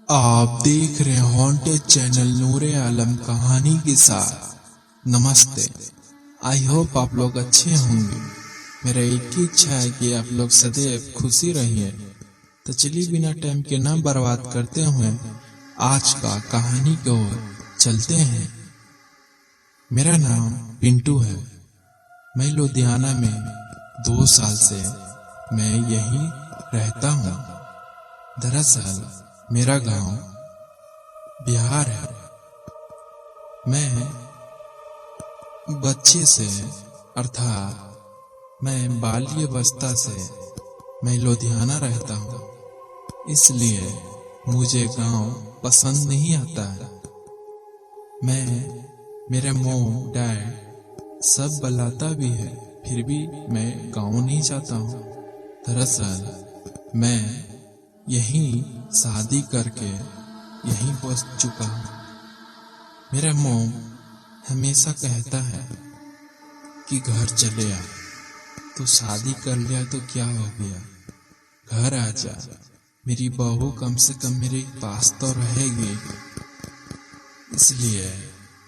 आप देख रहे हैं हॉन्टेड चैनल नूरे आलम कहानी के साथ। नमस्ते। आई होप आप लोग अच्छे होंगे। मेरा एक ही इच्छा है कि आप लोग सदैव खुशी रहिए। तो चलिए बिना टाइम के ना बर्बाद करते हुए आज का कहानी की ओर चलते हैं। मेरा नाम पिंटू है। मैं लुधियाना में 2 साल से मैं यहीं रहता हूँ। दरअसल मेरा गांव बिहार है। मैं बच्चे से अर्थात मैं बाल्यावस्था से मैं लुधियाना रहता हूँ, इसलिए मुझे गांव पसंद नहीं आता है। मेरे मॉम डैड सब बुलाता भी है, फिर भी मैं गांव नहीं जाता हूँ। दरअसल मैं यहीं शादी करके यहीं बस चुका हूँ। मेरा मॉम हमेशा कहता है कि घर चले आ, तो शादी कर लिया तो क्या हो गया, घर आ जा, मेरी बहू कम से कम मेरे पास तो रहेगी। इसलिए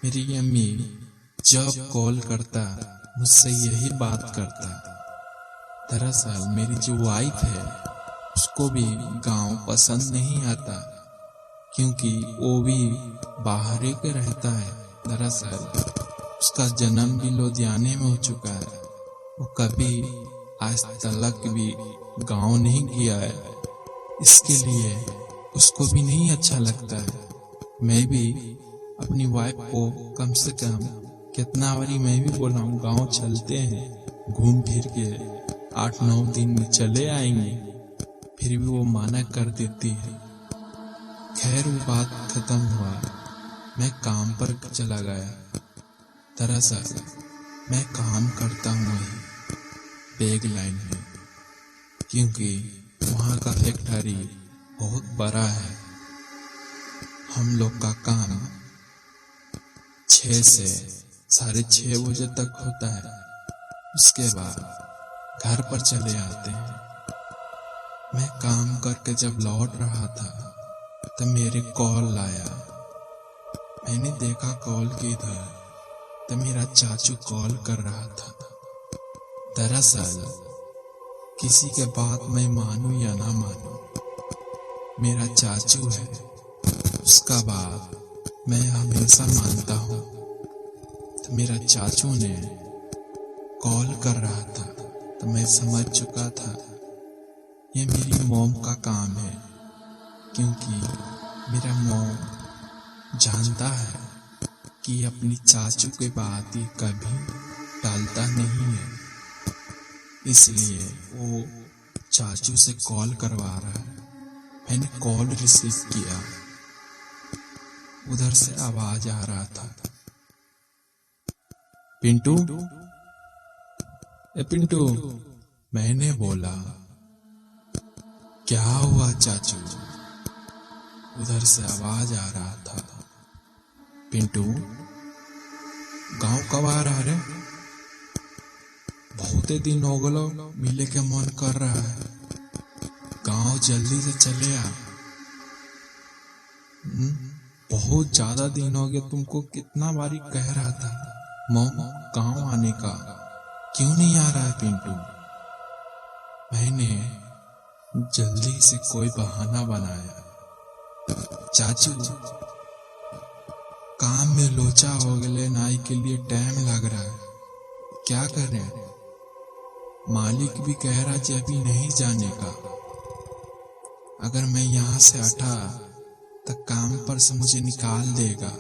मेरी अम्मी जब कॉल करता मुझसे यही बात करता। दरअसल मेरी जो वाइफ है उसको भी गांव पसंद नहीं आता, क्योंकि वो भी बाहर ही के रहता है। दरअसल उसका जन्म भी लुधियाने में हो चुका है। वो कभी आज तक भी गांव नहीं गया है, इसके लिए उसको भी नहीं अच्छा लगता है। मैं भी अपनी वाइफ को कम से कम कितना बारी मैं भी बोला हूँ गाँव चलते हैं, घूम फिर के 8-9 दिन में चले आएंगे, फिर भी वो माना कर देती है। खैर वो बात खत्म हुआ, मैं काम पर चला गया। दरअसल मैं काम करता हूँ वही बैग लाइन में, क्योंकि वहाँ का फैक्ट्री बहुत बड़ा है। हम लोग का काम 6 से 6:30 बजे तक होता है। उसके बाद घर पर चले आते हैं। मैं काम करके जब लौट रहा था तब मेरे कॉल आया। मैंने देखा कॉल किधर, तब मेरा चाचू कॉल कर रहा था। दरअसल किसी के बात मैं मानूं या ना मानूं, मेरा चाचू है, उसका बात मैं हमेशा मानता हूँ। तो मेरा चाचू ने कॉल कर रहा था, तो मैं समझ चुका था ये मेरी मॉम का काम है, क्योंकि मेरा मॉम जानता है कि अपनी चाचू के बात ही कभी टालता नहीं है। इसलिए वो चाचू से कॉल करवा रहा है। मैंने कॉल रिसीव किया, उधर से आवाज आ रहा था, पिंटू, ए पिंटू। मैंने बोला, क्या हुआ चाचू? उधर से आवाज आ रहा था, पिंटू गांव कब आ रहा रे? बहुत दिन हो गलो, मिले के मन कर रहा है, गांव जल्दी से चले आ। बहुत ज्यादा दिन हो गए, तुमको कितना बारी कह रहा था मॉम गांव आने का, क्यों नहीं आ रहा है पिंटू? मैंने जल्दी से कोई बहाना बनाया। चाचू काम में लोचा हो गए, नाई के लिए टाइम लग रहा है, क्या करें? मालिक भी कह रहा कि अभी नहीं जाने का। अगर मैं यहाँ से हटा तो काम पर से मुझे निकाल देगा।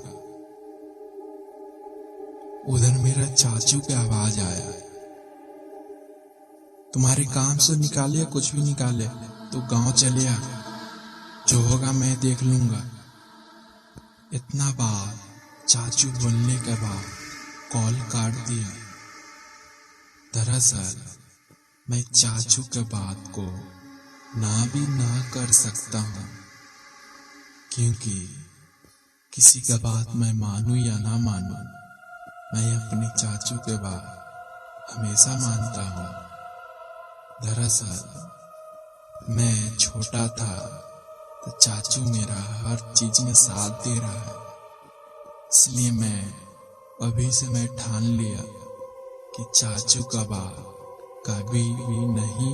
उधर मेरा चाचू की आवाज आया, तुम्हारे काम से निकाले कुछ भी निकाले तो गांव चले आ, जो होगा मैं देख लूंगा। इतना बात चाचू बोलने के बाद कॉल काट दिया। दरअसल मैं चाचू के बात को ना भी ना कर सकता हूँ, क्योंकि किसी का बात मैं मानूं या ना मानूं, मैं अपने चाचू के बात हमेशा मानता हूँ। दरअसल मैं छोटा था तो चाचू मेरा हर चीज में साथ दे रहा है। इसलिए अभी से मैं ठान लिया कि चाचू का बात कभी भी नहीं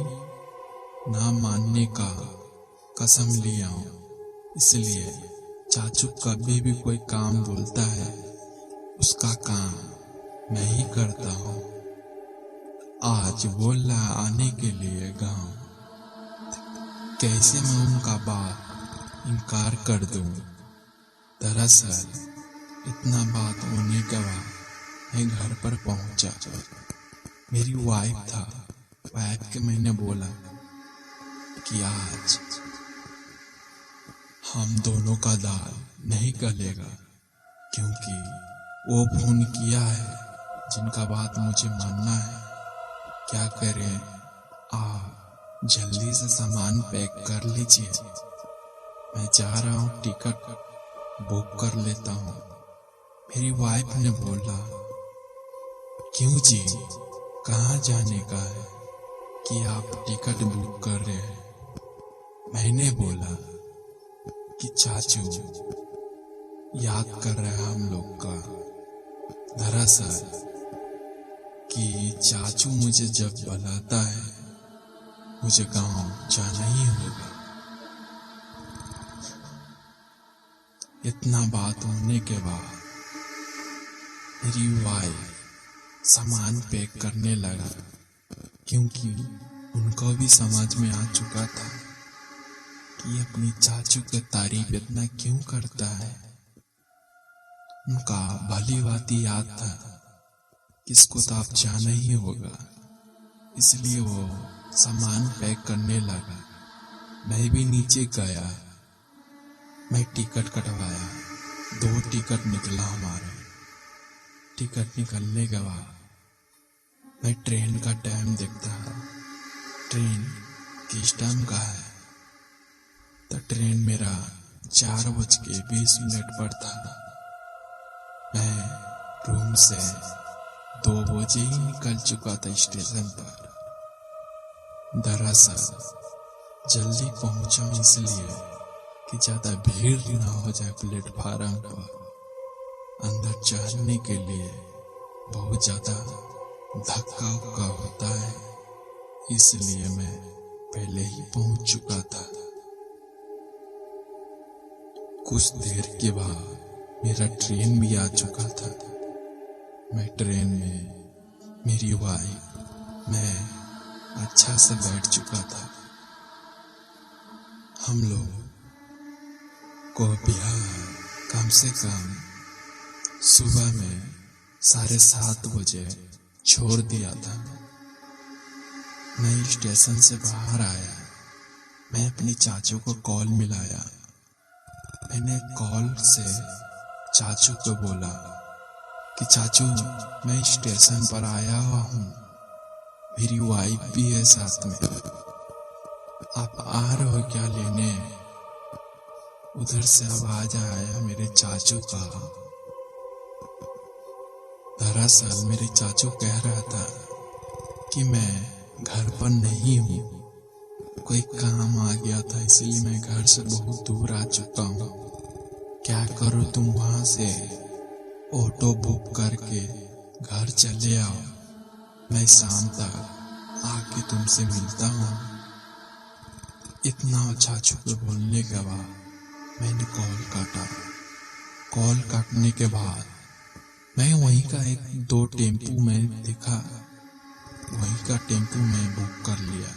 ना मानने का कसम लिया हूँ। इसलिए चाचू कभी भी कोई काम बोलता है उसका काम मैं ही करता हूँ। आज बोला आने के लिए गाँव, कैसे मैं उनका बात इनकार कर दूं। दरअसल इतना बात होने के बाद मैं घर पर पहुंचा। मेरी वाइफ के मैंने बोला कि आज हम दोनों का दाल नहीं गलेगा, क्योंकि वो फोन किया है जिनका बात मुझे मानना है। क्या करें, आप जल्दी से सामान पैक कर लीजिए, मैं जा रहा हूँ, टिकट बुक कर लेता हूँ। मेरी वाइफ ने बोला, क्यों जी, कहाँ जाने का है कि आप टिकट बुक कर रहे हैं? मैंने बोला कि चाचू याद कर रहे हैं हम लोग का। दरअसल कि चाचू मुझे जब बुलाता है मुझे गांव जाना ही होगा। इतना बात होने के बाद मेरी वाइफ सामान पैक करने लगा, क्योंकि उनको भी समझ में आ चुका था कि अपनी चाचू की तारीफ इतना क्यों करता है। उनका भली भांति याद था कि इसको तो आप जाना ही होगा, इसलिए वो सामान पैक करने लगा। मैं भी नीचे गया, मैं टिकट कटवाया। 2 टिकट निकला हमारे। टिकट निकलने के बाद मैं ट्रेन का टाइम देखता, ट्रेन किस टाइम का है, तो ट्रेन मेरा 4:20 पर था। मैं रूम से 2 बजे ही निकल चुका था स्टेशन पर। दरअसल जल्दी पहुंचा इसलिए कि ज्यादा भीड़ ना हो जाए प्लेटफार्म पर। अंदर चढ़ने के लिए बहुत ज्यादा धक्का उक्का होता है, इसलिए मैं पहले ही पहुंच चुका था। कुछ देर के बाद मेरा ट्रेन भी आ चुका था। मैं ट्रेन में मेरी वाइफ, मैं अच्छा से बैठ चुका था। हम लोग को बिहार कम से कम सुबह में 7:30 बजे छोड़ दिया था। मैं स्टेशन से बाहर आया, मैं अपनी चाचू को कॉल मिलाया। मैंने कॉल से चाचू को बोला कि चाचू मैं स्टेशन पर आया हुआ हूँ, मेरी वाइफ भी है साथ में, आप आ रहे हो क्या लेने? उधर से आवाज आया मेरे चाचू का। दरअसल मेरे चाचू कह रहा था कि मैं घर पर नहीं हूँ, कोई काम आ गया था इसलिए मैं घर से बहुत दूर आ चुका हूँ। क्या करो, तुम वहां से ऑटो बुक करके घर चले आओ, मैं शाम तक आके तुमसे मिलता हूँ। इतना चाचू को बोलने के बाद मैंने कॉल काटा। कॉल काटने के बाद मैं वहीं का 1-2 टेम्पू में दिखा, वहीं का टेम्पू मैं बुक कर लिया।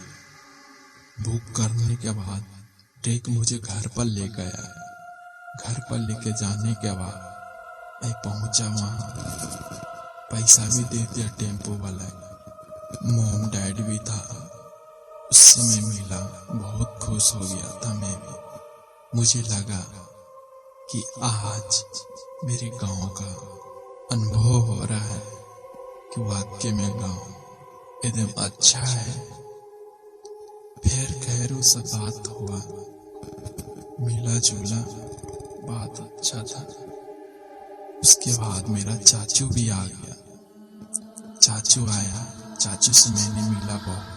बुक करने के बाद ट्रक मुझे घर पर ले गया। घर पर लेके जाने के बाद मैं पहुंचा वहां, पैसा भी दे दिया टेम्पो वाला। मॉम डैड भी था, उससे मैं मिला, बहुत खुश हो गया था मैं भी। मुझे लगा कि आज मेरे गांव का अनुभव हो रहा है कि वाकई में गांव एकदम अच्छा है। फिर खैर सब बात हुआ, मिला जुला, बात अच्छा था। उसके बाद मेरा चाचू भी आ गया। चाचू आया, चाचू से मैंने मिला बहुत।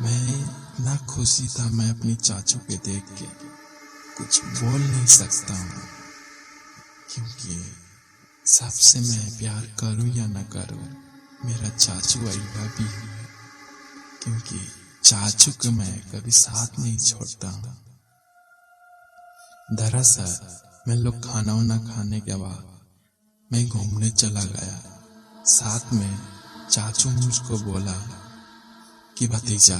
मैं इतना खुशी था मैं अपनी चाचू के देख के। कुछ बोल नहीं सकता हूँ, क्योंकि सबसे मैं प्यार करूँ या न करूँ, मेरा चाचू आई लव यू है, क्योंकि चाचू को मैं कभी साथ नहीं छोड़ता हूँ। दरअसल मैं लोग खाना वाना खाने के बाद मैं घूमने चला गया। साथ में चाचू मुझको बोला कि भतीजा,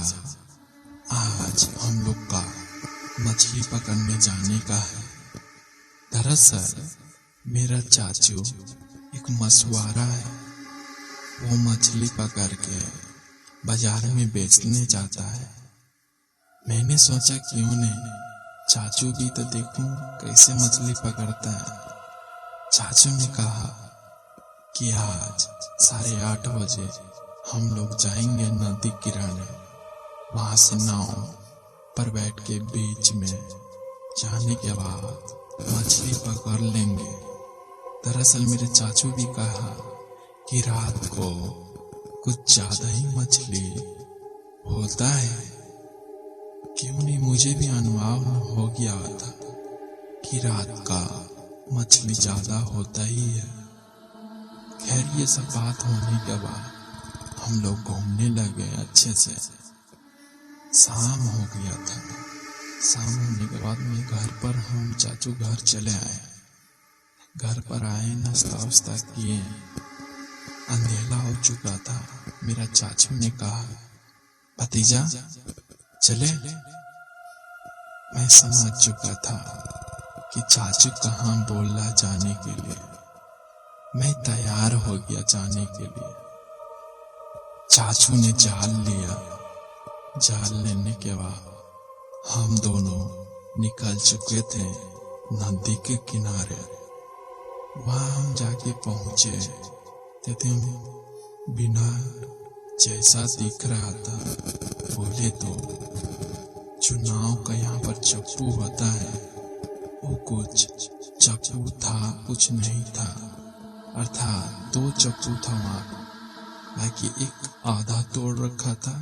आज हम लोग का मछली पकड़ने जाने का है। दरअसल मेरा चाचू एक मछुआरा है, वो मछली पकड़ के बाजार में बेचने जाता है। मैंने सोचा क्यों नहीं चाचू भी तो देखूं कैसे मछली पकड़ता है। चाचू ने कहा कि आज 8:30 बजे हम लोग जाएंगे नदी किनारे, वहां से नाव पर बैठ के बीच में जाने के बाद मछली पकड़ लेंगे। दरअसल मेरे चाचू भी कहा कि रात को कुछ ज्यादा ही मछली होता है। क्यों नहीं मुझे भी अनुभव हो गया था कि रात का मछली ज्यादा होता ही है। खैर ये सब बात होने के बाद हम लोग घूमने लगे अच्छे से। शाम हो गया था। शाम होने के बाद मैं घर पर, हम चाचू घर चले आए। घर पर आए, नाश्ता वास्ता किए, अंधेरा हो चुका था। मेरा चाचू ने कहा, भतीजा चले। मैं समझ चुका था कि चाचू कहाँ बोल रहा जाने के लिए। मैं तैयार हो गया जाने के लिए। चाचू ने जाल लिया। जाल लेने के बाद हम दोनों निकल चुके थे नदी के किनारे। वहां हम जाके पहुंचे तो बिना जैसा दिख रहा था। बोले तो जो नाव का यहाँ पर चप्पू होता है, वो कुछ चप्पू था, कुछ नहीं था। अर्थात 2 चप्पू था वहां, बाकी एक आधा तोड़ रखा था,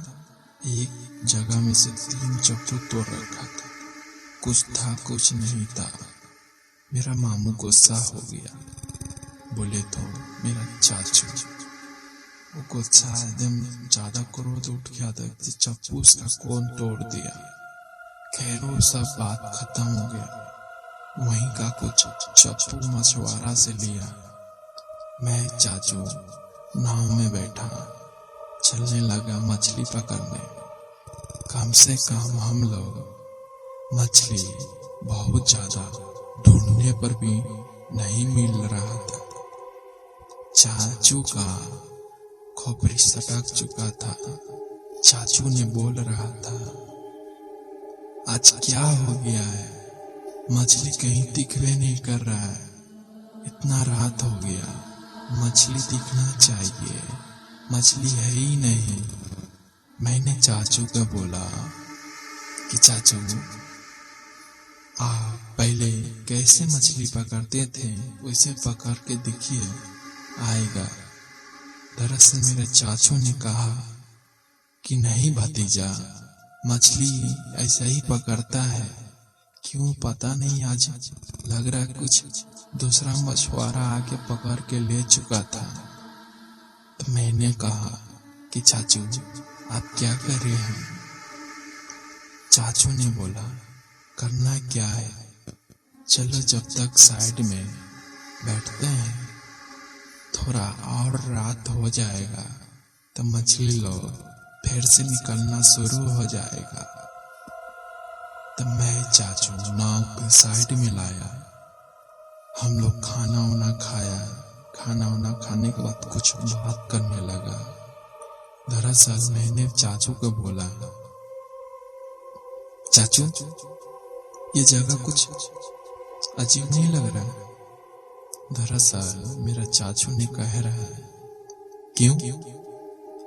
एक जगह में से 3 चप्पू तोड़ रखा था। कुछ था, कुछ नहीं था। मेरा मामू गुस्सा हो गया। बोले तो मेरा चाचू, वो गुस्सा एकदम ज्यादा क्रोध उठ गया था कि चप्पू उसका कौन तोड़ दिया। खैर वो सब बात खत्म हो गया। वहीं का कुछ चप्पू मछुआरा से लिया। मैं चाचू नाव में बैठा, चलने लगा मछली पकड़ने। कम से कम हम लोग मछली बहुत ज्यादा ढूंढने पर भी नहीं मिल रहा था। चाचू का खोपड़ी सटक चुका था। चाचू ने बोल रहा था, आज क्या हो गया है, मछली कहीं दिखने नहीं कर रहा है। इतना रात हो गया, मछली दिखना चाहिए, मछली है ही नहीं। मैंने चाचू को बोला कि चाचू आप पहले कैसे मछली पकड़ते थे, वैसे पकड़ के दिखिए, आएगा। दरअसल मेरे चाचू ने कहा कि नहीं भतीजा, मछली ऐसा ही पकड़ता है। क्यों पता नहीं, आज लग रहा कुछ दूसरा मछुआरा आके पकड़ के ले चुका था। तो मैंने कहा कि चाचू आप क्या कर रहे हैं। चाचू ने बोला, करना क्या है, चलो जब तक साइड में बैठते हैं, थोड़ा और रात हो जाएगा तो मछली लोग फिर से निकलना शुरू हो जाएगा। तब मैं चाचू नाव के साइड में लाया। हम लोग खाना वाना खाया। खाना वाना खाने के बाद कुछ बात करने लगा। दरअसल मैंने चाचू को बोला, चाचू ये जगह कुछ अजीब नहीं लग रहा। दरअसल मेरा चाचू ने कह रहा है, क्यों,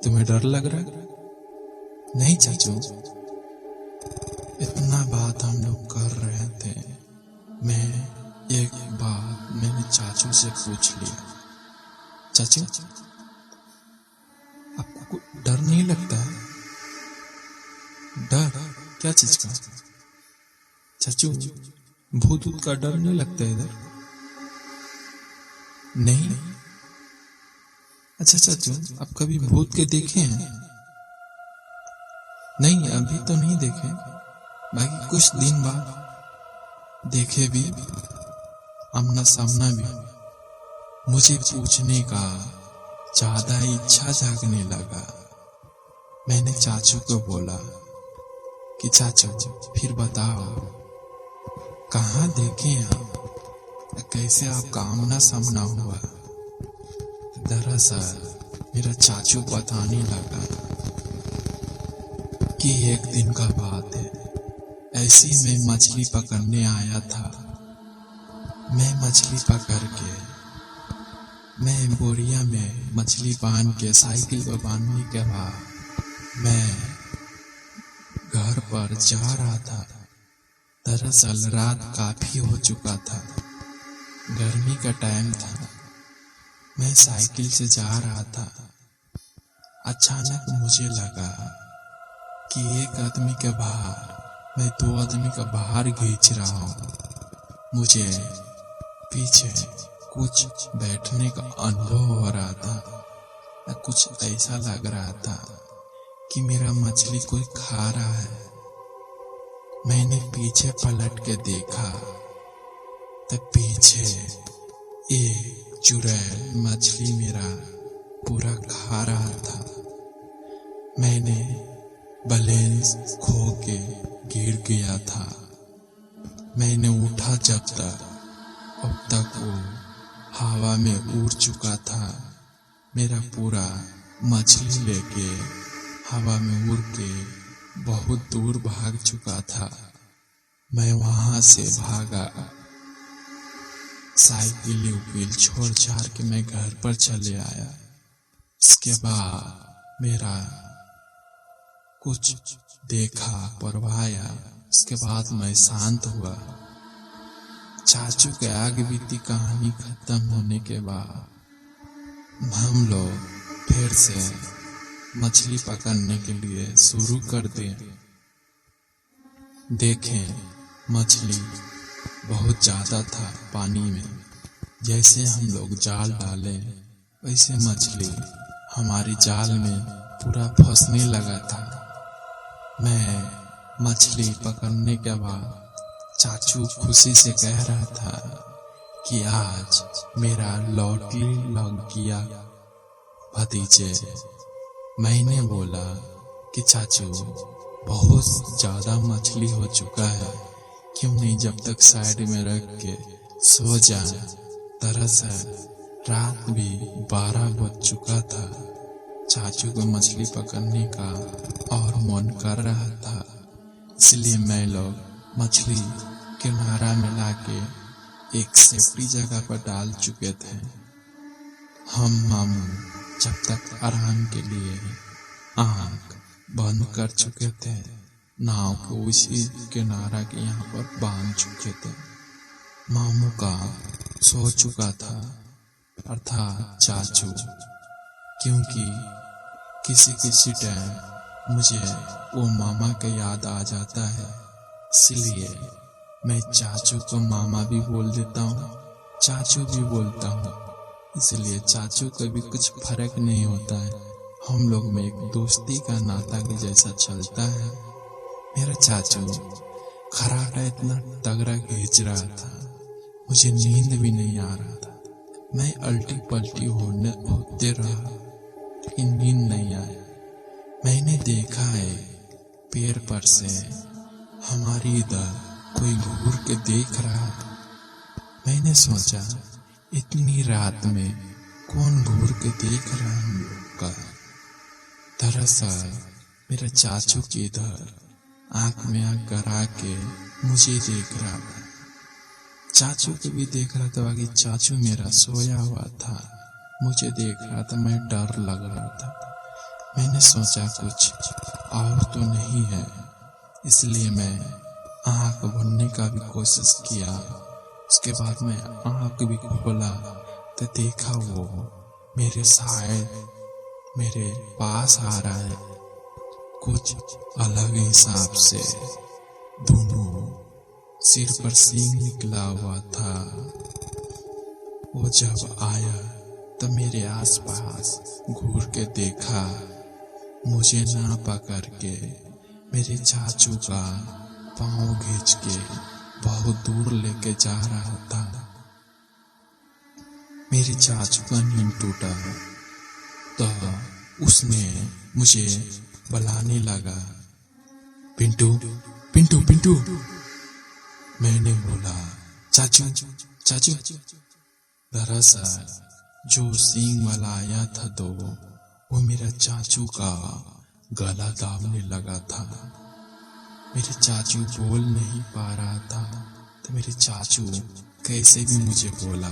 तुम्हें डर लग रहा है? नहीं चाचू, इतना बात हम लोग कर रहे थे, मैं एक बात मैंने चाचू से पूछ लिया। चाचू आपको डर नहीं लगता है? डर क्या चीज का? चाचू भूत ऊत का डर नहीं लगता इधर? नहीं? अच्छा चाचू, आप कभी भूत के देखे हैं? नहीं, अभी तो नहीं देखे, बाकी कुछ दिन बाद देखे भी, आमना सामना भी। मुझे पूछने का ज्यादा इच्छा जागने लगा। मैंने चाचू को बोला कि चाचू फिर बताओ, कहाँ देखे आप, कैसे आपका आमना सामना हुआ? दरअसल मेरा चाचू बताने लगा कि एक दिन का बात है, ऐसी मैं मछली पकड़ने आया था। मैं मछली पकड़ के मैं बोरिया में मछली बांध के साइकिल पर बांधने के बाद मैं घर पर जा रहा था। दरअसल रात काफी हो चुका था, गर्मी का टाइम था। मैं साइकिल से जा रहा था। अचानक मुझे लगा कि एक आदमी के बाहर मैं दो आदमी का बाहर खींच रहा हूँ। मुझे पीछे कुछ बैठने का अनुभव हो रहा था। कुछ ऐसा लग रहा था कि मेरा मछली कोई खा रहा है। मैंने पीछे पलट के देखा, तब पीछे एक चुड़ैल मछली मेरा पूरा खा रहा था। मैंने बैलेंस खो के गिर गया था। मैंने उठा जब तक, अब तक वो हवा में उड़ चुका था। मेरा पूरा मछली लेके हवा में उड़ के बहुत दूर भाग चुका था। मैं वहां से भागा, साइकिल उकील छोड़ छाड़ के मैं घर पर चले आया। इसके बाद मेरा कुछ देखा, परवाया। उसके बाद मैं शांत हुआ। चाचू के आगे बीती कहानी खत्म होने के बाद हम लोग फिर से मछली पकड़ने के लिए शुरू कर दिए। देखें, मछली बहुत ज्यादा था पानी में। जैसे हम लोग जाल डाले, वैसे मछली हमारी जाल में पूरा फंसने लगा था। मैं मछली पकड़ने के बाद चाचू खुशी से कह रहा था कि आज मेरा लॉटरी लग गया भतीजे। मैंने बोला कि चाचू बहुत ज्यादा मछली हो चुका है, क्यों नहीं जब तक साइड में रख के सो जाए। दरअसल रात भी 12 बज चुका था। चाचू को मछली पकड़ने का और मन कर रहा था, इसलिए मैं लोग मछली किनारा में लाके एक सेफ्टी जगह पर डाल चुके थे। हम मामू जब तक आराम के लिए आंख बंद कर चुके थे, नाव को उसी किनारा के यहाँ पर बांध चुके थे। मामू का सो चुका था, अर्थात चाचू, क्योंकि किसी किसी टाइम मुझे वो मामा का याद आ जाता है, इसलिए मैं चाचू को मामा भी बोल देता हूँ, चाचू भी बोलता हूँ। इसलिए चाचू को भी कुछ फर्क नहीं होता है। हम लोग में एक दोस्ती का नाता के जैसा चलता है। मेरा चाचू खराटा इतना तगड़ा खींच रहा था, मुझे नींद भी नहीं आ रहा था। मैं अल्टी पल्टी होते रहा, लेकिन नींद नहीं आया। मैंने देखा है पेड़ पर से हमारी इधर कोई घूर के देख रहा था। मैंने सोचा इतनी रात में कौन घूर के देख रहा है हम लोग का। दरअसल मेरा चाचू के इधर आंख में आंख गड़ा के मुझे देख रहा था। चाचू को भी देख रहा था, बाकी चाचू मेरा सोया हुआ था, मुझे देख रहा था। मैं डर लग रहा था। मैंने सोचा कुछ और तो नहीं है, इसलिए मैं आंख भरने का भी कोशिश किया। उसके बाद मैं आंख भी खोला तो देखा वो मेरे साइड मेरे पास आ रहा है, कुछ अलग हिसाब से। दोनों सिर पर सींग निकला हुआ था। वो जब आया तब मेरे आसपास घूर के देखा, मुझे ना पकड़ के मेरे चाचू का पाँव खींच के बहुत दूर लेके जा रहा था। मेरे चाचू का नींद टूटा तो उसने मुझे बुलाने लगा, पिंटू पिंटू पिंटू। मैंने बोला, चाचू चाचू। दरअसल जो सींग वाला आया था तो वो मेरा चाचू का गला दाबने लगा था। मेरे चाचू बोल नहीं पा रहा था तो मेरे चाचू कैसे भी मुझे बोला,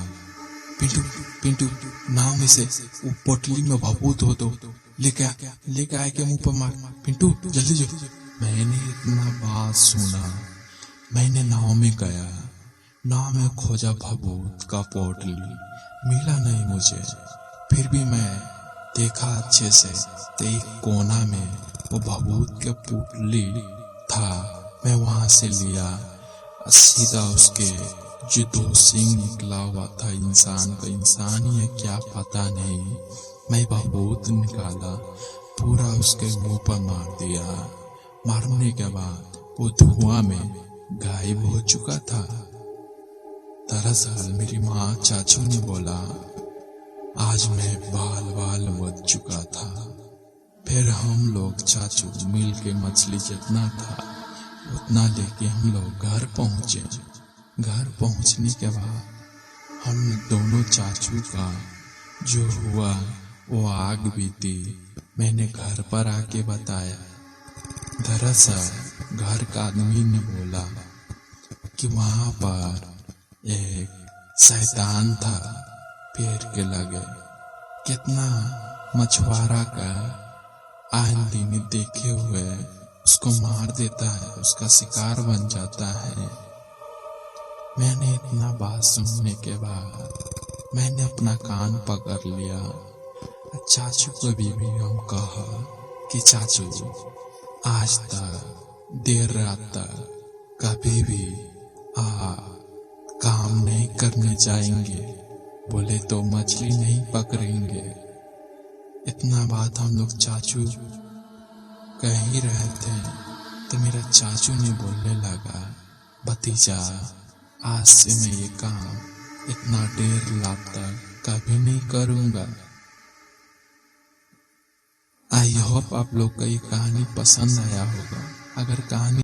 पिंटू पिंटू नाम में से वो पोटली में भभूत हो तो लेके आए के मुंह पर मार, पिंटू जल्दी जल्दी। मैंने इतना बात सुना, मैंने नाव में गया, नाव में खोजा भभूत का पोटली, मिला नहीं मुझे। फिर भी मैं देखा अच्छे से तो एक कोना में वो भभूत के पोटली था। मैं वहां से लिया, सीधा उसके जो दो सींग निकला हुआ था इंसान का, इंसान ही है क्या पता नहीं, मैं भभूत निकाला, पूरा उसके मुंह पर मार दिया। मारने के बाद वो धुआं में गायब हो चुका था। दरअसल मेरी माँ चाचू ने बोला, आज मैं बाल बाल बच चुका था। फिर हम लोग चाचू मिल के मछली जितना था उतना लेके हम लोग घर पहुंचे। घर पहुंचने के बाद हम दोनों चाचू का जो हुआ वो आग बीती मैंने घर पर आके बताया। दरअसल घर का आदमी ने बोला कि वहां पर एक शैतान था पेड़ के लगे। कितना मछुआरा का आन दिन देखे हुए उसको मार देता है, उसका शिकार बन जाता है। मैंने इतना बात सुनने के बाद मैंने अपना कान पकड़ लिया। चाचू को भी हम कहा कि चाचू आज तक देर रात तक कभी भी काम नहीं करने जाएंगे, बोले तो मछली नहीं पकड़ेंगे। इतना बात हम लोग चाचू कह ही रहे थे तो मेरा चाचू ने बोलने लगा, भतीजा आज से मैं ये काम इतना देर रात तक कभी नहीं करूंगा। आई होप आप लोग को ये कहानी पसंद आया होगा। अगर कहानी